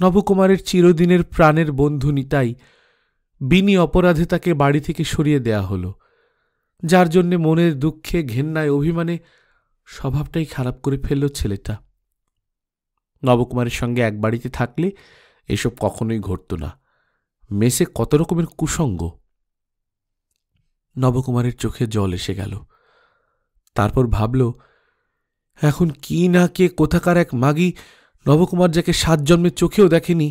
নবকুমারের চিরদিনের প্রাণের বন্ধু নিতাই বিনি অপরাধে তাকে বাড়ি থেকে সরিয়ে দেয়া হল, যার জন্যে মনের দুঃখে, ঘেন্নায়, অভিমানে স্বভাবটাই খারাপ করে ফেলল ছেলেটা। নবকুমারের সঙ্গে এক বাড়িতে থাকলে এসব কখনোই ঘটত না। মেসে কত রকমের কুসঙ্গ। নবকুমারের চোখে জল এসে গেল। তারপর ভাবল, এখন কি না কে কোথাকার এক মাগী নবকুমার যাকে 7 জন্মের চোখেও দেখেনি,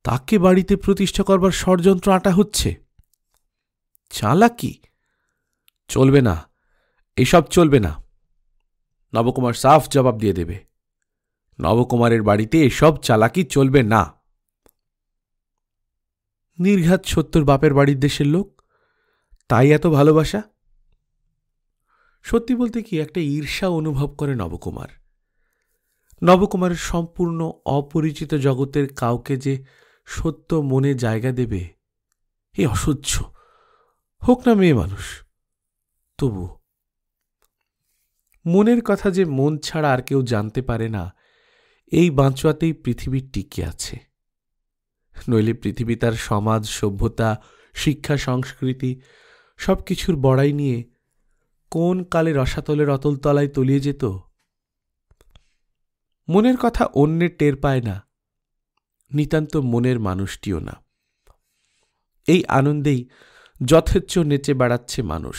তাকে বাড়িতে প্রতিষ্ঠা করবার ষড়যন্ত্র আঁটা হচ্ছে। চালাকি চলবে না, এসব চলবে না। নবকুমার সাফ জবাব দিয়ে দেবে, নবকুমারের বাড়িতে এসব চালাকি চলবে না। নির্ঘাত সত্যর বাপের বাড়ির দেশের লোক, তাই এত ভালোবাসা। সত্যি বলতে কি, একটা ঈর্ষা অনুভব করে নবকুমার। নবকুমারের সম্পূর্ণ অপরিচিত জগতের কাউকে যে সত্য মনে জায়গা দেবে, এ অসহ্য। হোক না মেয়ে মানুষ, তবু মনের কথা যে মন ছাড়া আর কেউ জানতে পারে না, এই বাঁচোয়াতেই পৃথিবীর টিকে আছে। নইলে পৃথিবী তার সমাজ, সভ্যতা, শিক্ষা, সংস্কৃতি সবকিছুর বড়াই নিয়ে কোন কালে রসাতলের অতল তলায় তলিয়ে যেত। মনের কথা অন্যের টের পায় না, নিতান্ত মনের মানুষটিও না। এই আনন্দেই যথেচ্ছ নেচে বেড়াচ্ছে মানুষ,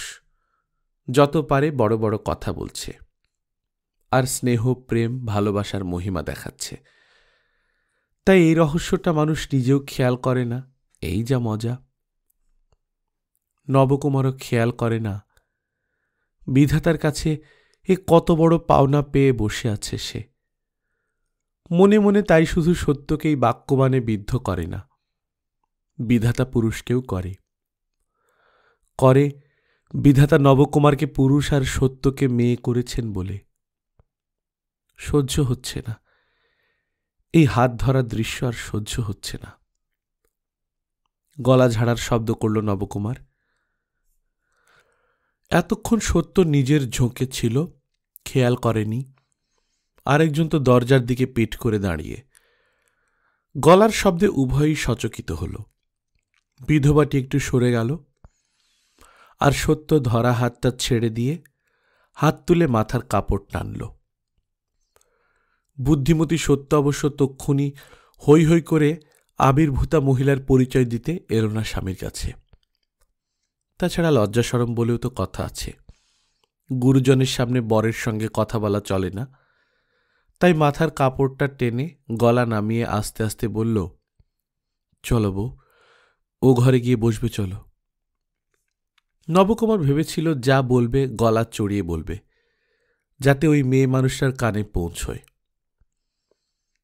যত পারে বড় বড় কথা বলছে, আর স্নেহ, প্রেম, ভালোবাসার মহিমা দেখাচ্ছে। তাই এই রহস্যটা মানুষ নিজেও খেয়াল করে না, এই যা মজা। নবকুমারও খেয়াল করে না বিধাতার কাছে এ কত বড় পাওনা পেয়ে বসে আছে সে। মনে মনে তাই শুধু সত্যকেই বাক্যবাণে বিদ্ধ করে না, বিধাতা পুরুষকেও করে। বিধাতা নবকুমারকে পুরুষ আর সত্যকে মেয়ে করেছেন বলে। সহ্য হচ্ছে না, এই হাত ধরা দৃশ্য আর সহ্য হচ্ছে না। গলা ঝাড়ার শব্দ করল নবকুমার। এতক্ষণ সত্য নিজের ঝোঁকে ছিল, খেয়াল করেনি। আরেকজন তো দরজার দিকে পিঠ করে দাঁড়িয়ে। গলার শব্দে উভয়ই সচকিত হল। বিধবাটি একটু সরে গেল, আর সত্য ধরা হাতটা ছেড়ে দিয়ে হাত তুলে মাথার কাপড় টানল। বুদ্ধিমতী সত্য অবশ্য তক্ষুনি হৈ হৈ করে আবির্ভূতা মহিলার পরিচয় দিতে এলো না স্বামীর কাছে। তাছাড়া লজ্জাশরম বলেও তো কথা আছে। গুরুজনের সামনে বরের সঙ্গে কথা বলা চলে না। তাই মাথার কাপড়টা টেনে গলা নামিয়ে আস্তে আস্তে বলল, চলো বউ, ও ঘরে গিয়ে বসবে, চলো। নবকুমার ভেবেছিল যা বলবে গলা চড়িয়ে বলবে, যাতে ওই মেয়ে মানুষটার কানে পৌঁছয়,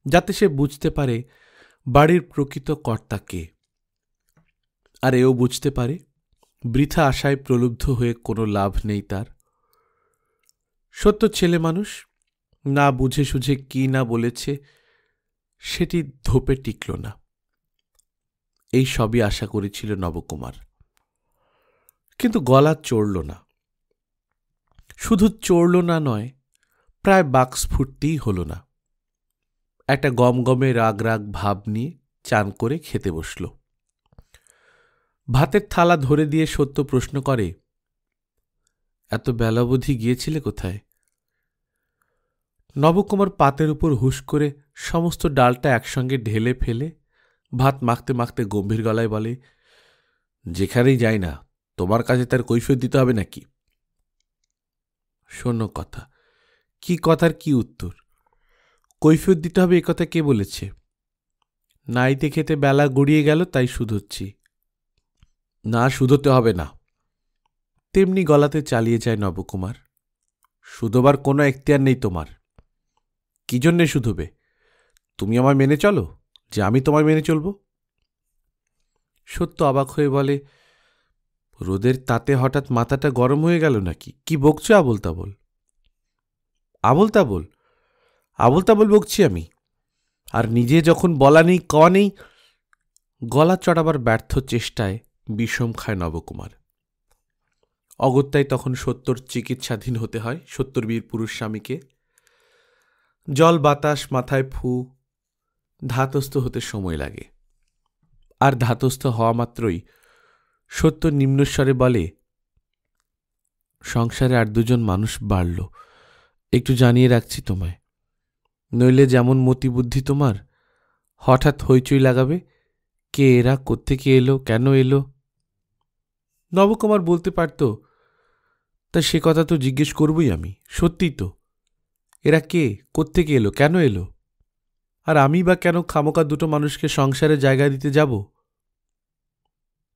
যাতে সে বুঝতে পারে বাড়ির প্রকৃত কর্তা কে। আর এও বুঝতে পারে বৃথা আশায় প্রলুব্ধ হয়ে কোনো লাভ নেই তার। সত্য ছেলে মানুষ, না বুঝে সুঝে কি না বলেছে সেটি ধোপে টিকল না। এই সবই আশা করেছিল নবকুমার, কিন্তু গলা চড়ল না। শুধু চড়ল না নয়, প্রায় বাক্সফুটতেই হল না। একটা গমগমে রাগ রাগ ভাব নিয়ে চান করে খেতে বসল। ভাতের থালা ধরে দিয়ে সত্য প্রশ্ন করে, এত বেলা অবধি গিয়েছিলে কোথায়? নবকুমার পাতের উপর হুশ করে সমস্ত ডালটা একসঙ্গে ঢেলে ফেলে ভাত মাখতে মাখতে গম্ভীর গলায় বলে, যেখানেই যাই না, তোমার কাছে তার কৈফিয়ত দিতে হবে নাকি? শোনো কথা, কি কথার কি উত্তর? কৈফিয়ত দিতে হবে এ কথা কে বলেছে? নাইতে খেতে বেলা গড়িয়ে গেল তাই শুধোচ্ছি। না, শুধোতে হবে না। তেমনি গলাতে চালিয়ে যায় নবকুমার, শুধোবার কোনো এখতিয়ার নেই তোমার। কি জন্যে শুধোবে? তুমি আমায় মেনে চলো, যে আমি তোমায় মেনে চলব? সত্য অবাক হয়ে বলে, রোদের তাতে হঠাৎ মাথাটা গরম হয়ে গেল নাকি? কি বকছো আবোল তাবোল? আবোল তাবোল? আবোল তাবোল বকছি আমি? আর নিজে যখন বলা নেই কওয়া নেই। গলা চড়াবার ব্যর্থ চেষ্টায় বিষম খায় নবকুমার। অগত্যায় তখন সত্যর চিকিৎসাধীন হতে হয় সত্যর বীর পুরুষ স্বামীকে। জল বাতাস মাথায় ফু, ধাতস্থ হতে সময় লাগে। আর ধাতস্থ হওয়া মাত্রই সত্য নিম্নস্বরে বলে, সংসারে আর দুজন মানুষ বাড়ল, একটু জানিয়ে রাখছি তোমায়। নইলে যেমন মতিবুদ্ধি তোমার, হঠাৎ হইচই লাগাবে, কে এরা, কোত্থেকে এলো, কেন এলো। নবকুমার বলতে পারত, তা সে কথা তো জিজ্ঞেস করবই আমি, সত্যি তো। এরা কে, কোত্থেকে এলো, কেন এলো? আর আমি বা কেন খামোকা দুটো মানুষকে সংসারে জায়গা দিতে যাব?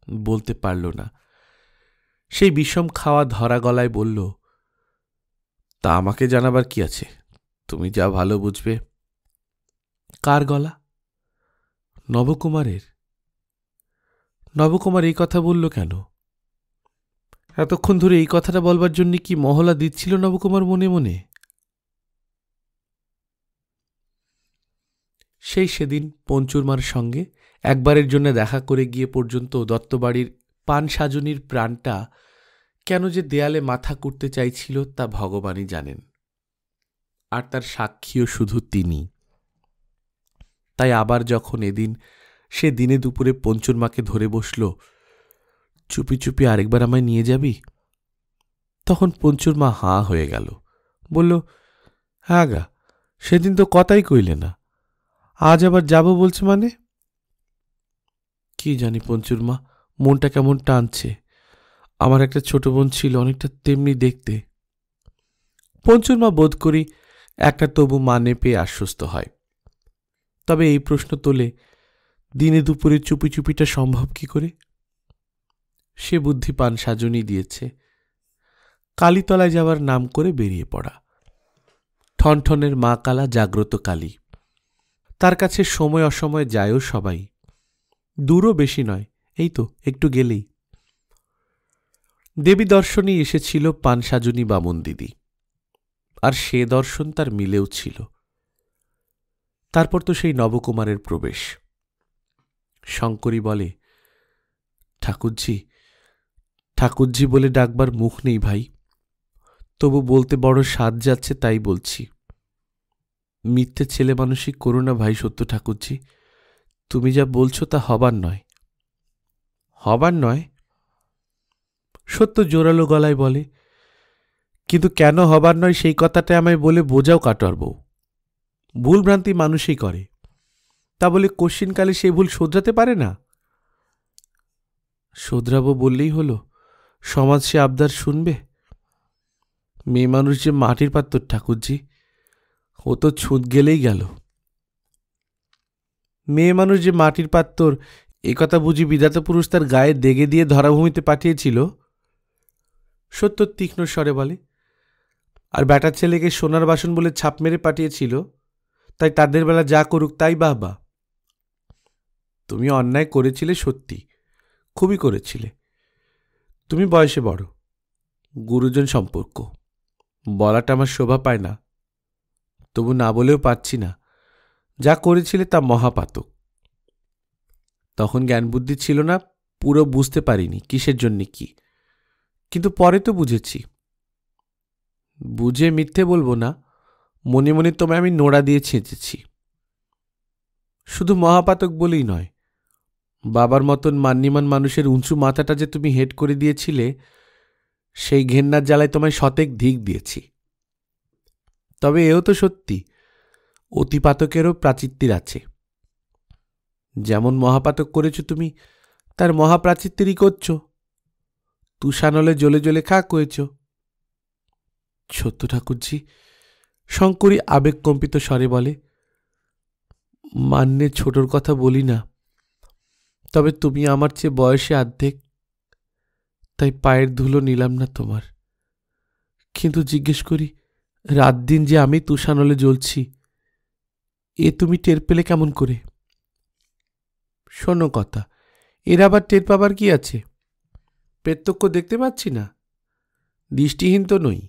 বলতে পারল না। সেই বিষম খাওয়া ধরা গলায় বলল, তা আমাকে জানাবার কি আছে, তুমি যা ভালো বুঝবে। কার গলা? নবকুমারের। নবকুমার এই কথা বলল কেন? এতক্ষণ ধরে এই কথাটা বলবার জন্য কি মহলা দিচ্ছিল নবকুমার মনে মনে? সেদিন পঞ্চুরমার সঙ্গে একবারের জন্য দেখা করে গিয়ে পর্যন্ত দত্তবাড়ির পান সাজনির প্রাণটা কেন যে দেয়ালে মাথা কুটতে চাইছিল তা ভগবানই জানেন, আর তার সাক্ষীও শুধু তিনি। তাই আবার যখন এদিন সে দিনে দুপুরে পঞ্চুরমাকে ধরে বসল, চুপি চুপি আরেকবার আমায় নিয়ে যাবি? তখন পঞ্চুরমা হাঁ হয়ে গেল, বলল, হ্যাঁ গা, সেদিন তো কথাই কইলে না, আজ আবার যাব বলছে মানে? কি জানি পঞ্চুরমা, মনটা কেমন টানছে। আমার একটা ছোট বোন ছিল, অনেকটা তেমনি দেখতে। পঞ্চুরমা বোধ করি একটা তবু মানে পেয়ে আশ্বস্ত হয়। তবে এই প্রশ্ন তোলে, দিনে দুপুরে চুপি চুপিটা সম্ভব কি করে? সে বুদ্ধি পান সাজনই দিয়েছে। কালীতলায় যাওয়ার নাম করে বেরিয়ে পড়া। ঠনঠনের মা কালা জাগ্রত কালী, তার কাছে সময় অসময় যায়ও সবাই। দূরও বেশি নয়, এই তো একটু গেলেই। দেবী দর্শনই এসেছিল পান সাজনী বামুন দিদি, আর সে দর্শন তার মিলেও ছিল। তারপর তো সেই নবকুমারের প্রবেশ। শঙ্করী বলে, ঠাকুরজি, ঠাকুরজি বলে ডাকবার মুখ নেই ভাই, তবু বলতে বড় স্বাদ যাচ্ছে তাই বলছি। মিথ্যে ছেলে মানুষই করো না ভাই সত্য ঠাকুরজি, তুমি যা বলছো তা হবার নয়। হবার নয়? সত্য জোরালো গলায় বলে, কিন্তু কেন হবার নয় সেই কথাটা আমায় বলে বোঝাও কাটোয়ার বউ। ভুল ভ্রান্তি মানুষই করে, তা বলে কশ্চিনকালে সেই ভুল শোধরাতে পারে না। শোধরাবো বললেই হলো, সমাজ সে আবদার শুনবে? মেয়ে মানুষ যে মাটির পাত্র ঠাকুরজি, ও তো ছুঁত গেলেই গেল। মেয়ে মানুষ যে মাটির পাত্র, এ কথা বুঝি বিধাতা পুরুষ তার গায়ে দেগে দিয়ে ধরাভূমিতে পাঠিয়েছিল? সত্য তীক্ষ্ণ স্বরে বলে, আর ব্যাটার ছেলেকে সোনার বাসন বলে ছাপ মেরে পাঠিয়েছিল, তাই তাদের বেলা যা করুক তাই বাবা। তুমি অন্যায় করেছিলে সত্যি, খুবই করেছিলে। তুমি বয়সে বড়, গুরুজন সম্পর্ক, বলাটা আমার শোভা পায় না, তবু না বলেও পারছি না। যা করেছিলে তা মহাপাতক। তখন জ্ঞান বুদ্ধি ছিল না, পুরো বুঝতে পারিনি কিসের জন্যে কি, কিন্তু পরে তো বুঝেছি। বুঝে মিথ্যে বলবো না, মনে মনে তোমায় আমি নোড়া দিয়ে ছেঁচেছি। শুধু মহাপাতক বলেই নয়, বাবার মতন মান্যিমান মানুষের উঁচু মাথাটা যে তুমি হেট করে দিয়েছিলে, সেই ঘেন্নার জ্বালায় তোমায় শতেক ধিক দিয়েছি। তবে এও তো সত্যি, অতিপাতকেরও প্রাচিত্তির আছে। যেমন মহাপাতক করেছ তুমি, তার মহাপ্রাচিত্তিরই করছ। তুষানলে জ্বলে জ্বলে খাক হয়েছ। সত্য ঠাকুরজি, শঙ্করী আবেগকম্পিত স্বরে বলে, মান্যে ছোটর কথা বলি না, তবে তুমি আমার চেয়ে বয়সে অর্ধেক, তাই পায়ের ধুলো নিলাম না তোমার। কিন্তু জিজ্ঞেস করি, রাত দিন যে আমি তুষানলে জ্বলছি, এ তুমি টের পেলে কেমন করে? শোনো কথা, এর আবার টের পাবার কি আছে? প্রত্যক্ষ দেখতে পাচ্ছি না, দৃষ্টিহীন তো নই।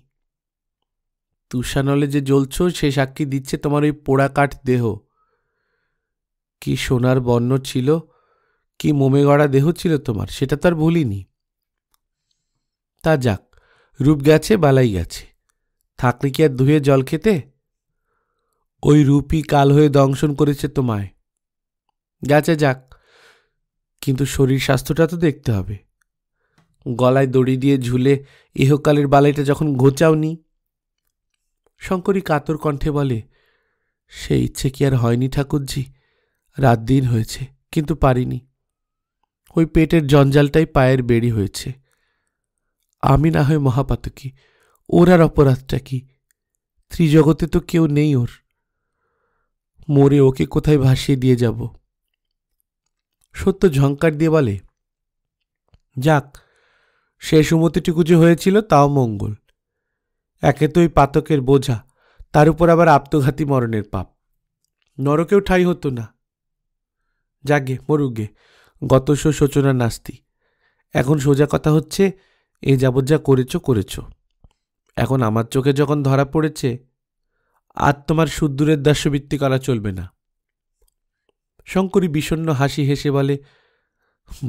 তুষানলে যে জ্বলছ সে সাক্ষী দিচ্ছে তোমার ওই পোড়া কাঠ দেহ। কি সোনার বর্ণ ছিল, কি মোমে গড়া দেহ ছিল তোমার, সেটা তো আর ভুলিনি। তা যাক, রূপ গেছে বালাই গেছে, থাকলে কি আর ধুয়ে জল খেতে? ওই রূপই কাল হয়ে দংশন করেছে তোমায়। গেছে যাক, কিন্তু শরীর স্বাস্থ্যটা তো দেখতে হবে। গলায় দড়ি দিয়ে ঝুলে ইহকালের বালাইটা যখন ঘোচাওনি। শঙ্করী কাতর কণ্ঠে বলে, সে ইচ্ছে কি আর হয়নি ঠাকুরজি? রাত দিন হয়েছে, কিন্তু পারিনি। ওই পেটের জঞ্জালটাই পায়ের বেড়ি হয়েছে। আমি না হয় মহাপাতকী, ওর আর অপরাধটা কি? ত্রিজগতে তো কেউ নেই ওর। মরে ওকে কোথায় ভাসিয়ে দিয়ে যাব? সত্য ঝঙ্কার দিয়ে বলে, যাক, শেষ উমতিটুকু যে হয়েছিল তাও মঙ্গল। একে তো ওই পাতকের বোঝা, তার উপর আবার আত্মঘাতী মরণের পাপ, নরকেও ঠাঁই হতো না। যাগে মরুগে, গতস্য শোচনা নাস্তি। এখন সোজা কথা হচ্ছে, এ যাবৎ যা করেছ করেছ, এখন আমার চোখে যখন ধরা পড়েছে, আর তোমার সুদূরের দাস্যবৃত্তি করা চলবে না। শঙ্করী বিষণ্ণ হাসি হেসে বলে,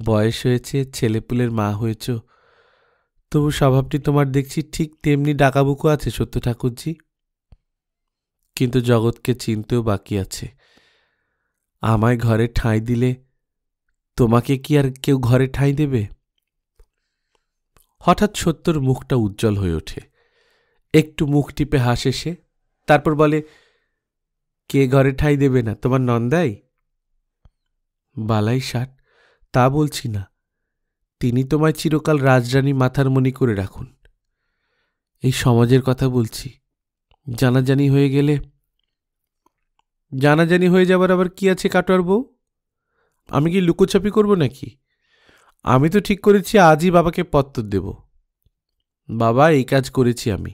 বয়স হয়েছে, ছেলেপুলের মা হয়েছ, তবু স্বভাবটি তোমার দেখছি ঠিক তেমনি ডাকাবুকো আছে সত্য ঠাকুরজি। কিন্তু জগৎকে চিনতেও বাকি আছে। আমায় ঘরে ঠাঁই দিলে তোমাকে কি আর কেউ ঘরে ঠাঁই দেবে? হঠাৎ সত্যর মুখটা উজ্জ্বল হয়ে ওঠে, একটু মুখ টিপে হাসে সে, তারপর বলে, কে ঘরে ঠাঁই দেবে না, তোমার নন্দাই? বালাই ষাট, তা বলছি না, তিনি তোমায় চিরকাল রাজরানী মাথার মণি করে রাখুন। এই সমাজের কথা বলছি। জানাজানি হয়ে গেলে, জানাজানি হয়ে যাবার আবার কি আছে কাটোয়ার বউ? আমি কি লুকোছাপি করব নাকি? আমি তো ঠিক করেছি আজই বাবাকে পত্তর দেব। বাবা, এই কাজ করেছি আমি,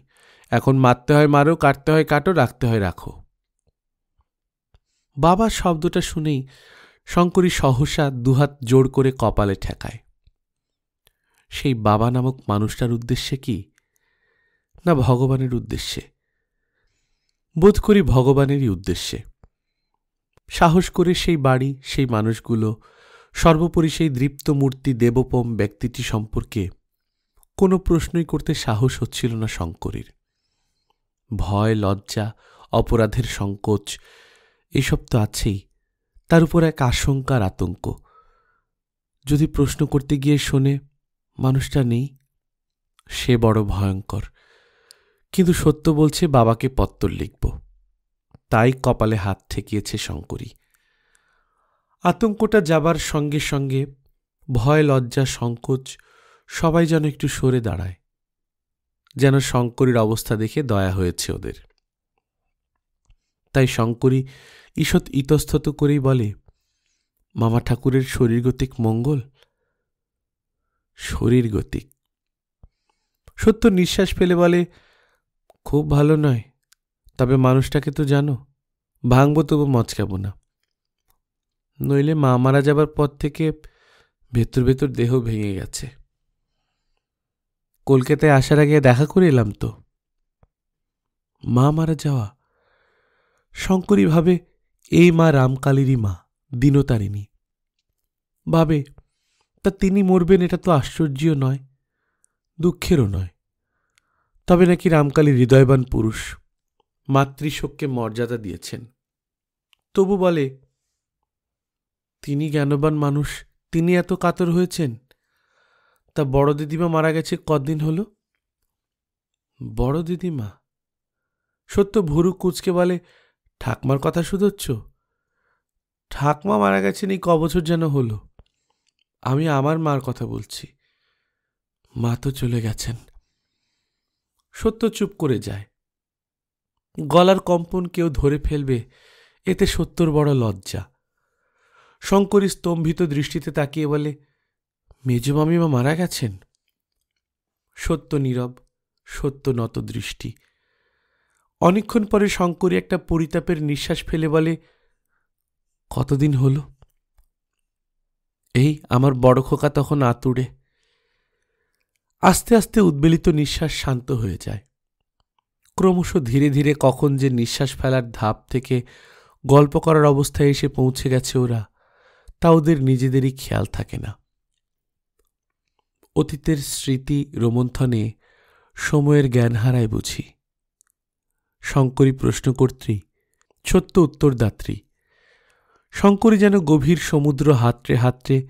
এখন মারতে হয় মারো, কাটতে হয় কাটো, রাখতে হয় রাখো। বাবা শব্দটা শুনেই শঙ্করী সহসা দুহাত জোড় করে কপালে ঠেকায়। সেই বাবা নামক মানুষটার উদ্দেশ্যে কি, না ভগবানের উদ্দেশ্যে? বোধ করি ভগবানেরই উদ্দেশ্যে। সাহস করে সেই বাড়ি, সেই মানুষগুলো, সর্বোপরি সেই দৃপ্ত মূর্তি দেবোপম ব্যক্তিটি সম্পর্কে কোনো প্রশ্নই করতে সাহস হচ্ছিল না শঙ্করীর। ভয়, লজ্জা, অপরাধের সংকোচ এসব তো আছেই, তার উপর এক আশঙ্কার আতঙ্ক। যদি প্রশ্ন করতে গিয়ে শোনে মানুষটা নেই, সে বড় ভয়ঙ্কর। কিন্তু সত্য বলছে বাবাকে পত্তর লিখব, তাই কপালে হাত ঠেকিয়েছে শঙ্করী। আতঙ্কটা যাবার সঙ্গে সঙ্গে ভয়, লজ্জা, সংকোচ সবাই যেন একটু সরে দাঁড়ায়, যেন শঙ্করীর অবস্থা দেখে দয়া হয়েছে ওদের। তাই শঙ্করী ঈষৎ ইতস্তত করেই বলে, মামা ঠাকুরের শরীরগতিক মঙ্গল? শরীরগতিক? সত্য নিঃশ্বাস ফেলে বলে, খুব ভালো নয়, তবে মানুষটাকে তো জানো, ভাঙব তবু মচকাব না। নইলে মা মারা যাবার পর থেকে ভেতর ভেতর দেহ ভেঙে গেছে। কলকাতায় আসার আগে দেখা করে এলাম তো। মা মারা যাওয়া? শঙ্করী ভাবে, এই মা রামকালীরই মা, দীনতারিণী। ভাবে, তা তিনি মরবেন এটা তো আশ্চর্যও নয়, দুঃখেরও নয়। তবে নাকি রামকালী হৃদয়বান পুরুষ, মাতৃশোককে মর্যাদা দিয়েছেন। তবু বলে, তিনি জ্ঞানবান মানুষ, তিনি এত কাতর হয়েছেন। তা বড় দিদিমা মারা গেছে কদিন হল? বড় দিদিমা? সত্য ভুরু কুঁচকে বলে, ঠাকমার কথা শুধোচ্ছ? ঠাকমা মারা গেছেন এই কবছর যেন হলো। আমি আমার মার কথা বলছি। মা তো চলে গেছেন। সত্য চুপ করে যায়। গলার কম্পন কেউ ধরে ফেলবে, এতে সত্যর বড় লজ্জা। শঙ্করী স্তম্ভিত দৃষ্টিতে তাকিয়ে বলে, মেজমামিমা মারা গেছেন? সত্য নীরব, সত্য নত দৃষ্টি। অনেকক্ষণ পরে শঙ্করী একটা পরিতাপের নিঃশ্বাস ফেলে বলে, কতদিন হল? এই আমার বড় খোকা তখন আতুড়ে। আস্তে আস্তে উদ্বেলিত নিঃশ্বাস শান্ত হয়ে যায়। ক্রমশ ধীরে ধীরে কখন যে নিঃশ্বাস ফেলার ধাপ থেকে গল্প করার অবস্থায় এসে পৌঁছে গেছে ওরা, তা ওদের নিজেদেরই খেয়াল থাকে না। অতীতের স্মৃতি রোমন্থনে সময়ের জ্ঞান হারায় বুঝি। শঙ্করী প্রশ্নকর্ত্রী, ছোট্ট উত্তরদাত্রী। শঙ্করী যেন গভীর সমুদ্র হাতড়ে হাতড়ে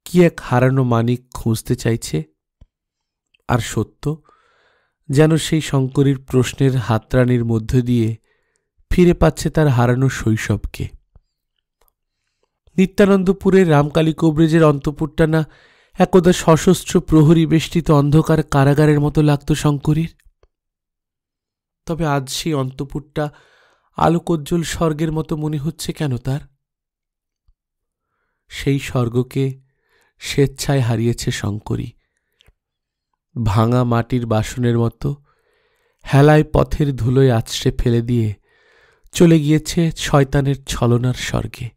কি এক হারানো মানিক খুঁজতে চাইছে, আর সত্য যেন সেই শঙ্করীর প্রশ্নের হাতড়ানির মধ্য দিয়ে ফিরে পাচ্ছে তার হারানো শৈশবকে। নিত্যানন্দপুরের রামকালী কবরেজের অন্তঃপুরটা না একদা সশস্ত্র প্রহরী বেষ্টিত অন্ধকার কারাগারের মতো লাগত শঙ্করীর। তবে আজ সেই অন্তঃপুরটা আলোকোজ্জ্বল স্বর্গের মতো মনে হচ্ছে কেন তার? সেই স্বর্গকে স্বেচ্ছায় হারিয়েছে শঙ্করী। ভাঙা মাটির বাসনের মতো হেলায় পথের ধুলোয় আছড়ে ফেলে দিয়ে চলে গিয়েছে শয়তানের ছলনার স্বর্গে।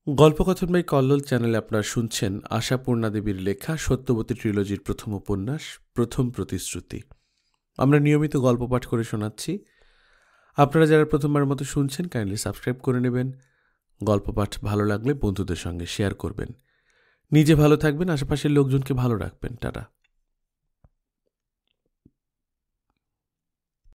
গল্পকথন বাই কল্লোল চ্যানেলে আপনারা শুনছেন আশাপূর্ণা দেবীর লেখা সত্যবতী ট্রিলজির প্রথম উপন্যাস প্রথম প্রতিশ্রুতি। আমরা নিয়মিত গল্প পাঠ করে শোনাচ্ছি। আপনারা যারা প্রথমবার মতো শুনছেন কাইন্ডলি সাবস্ক্রাইব করে নেবেন। গল্প পাঠ ভালো লাগলে বন্ধুদের সঙ্গে শেয়ার করবেন। নিজে ভালো থাকবেন, আশেপাশের লোকজনকে ভালো রাখবেন। টাটা।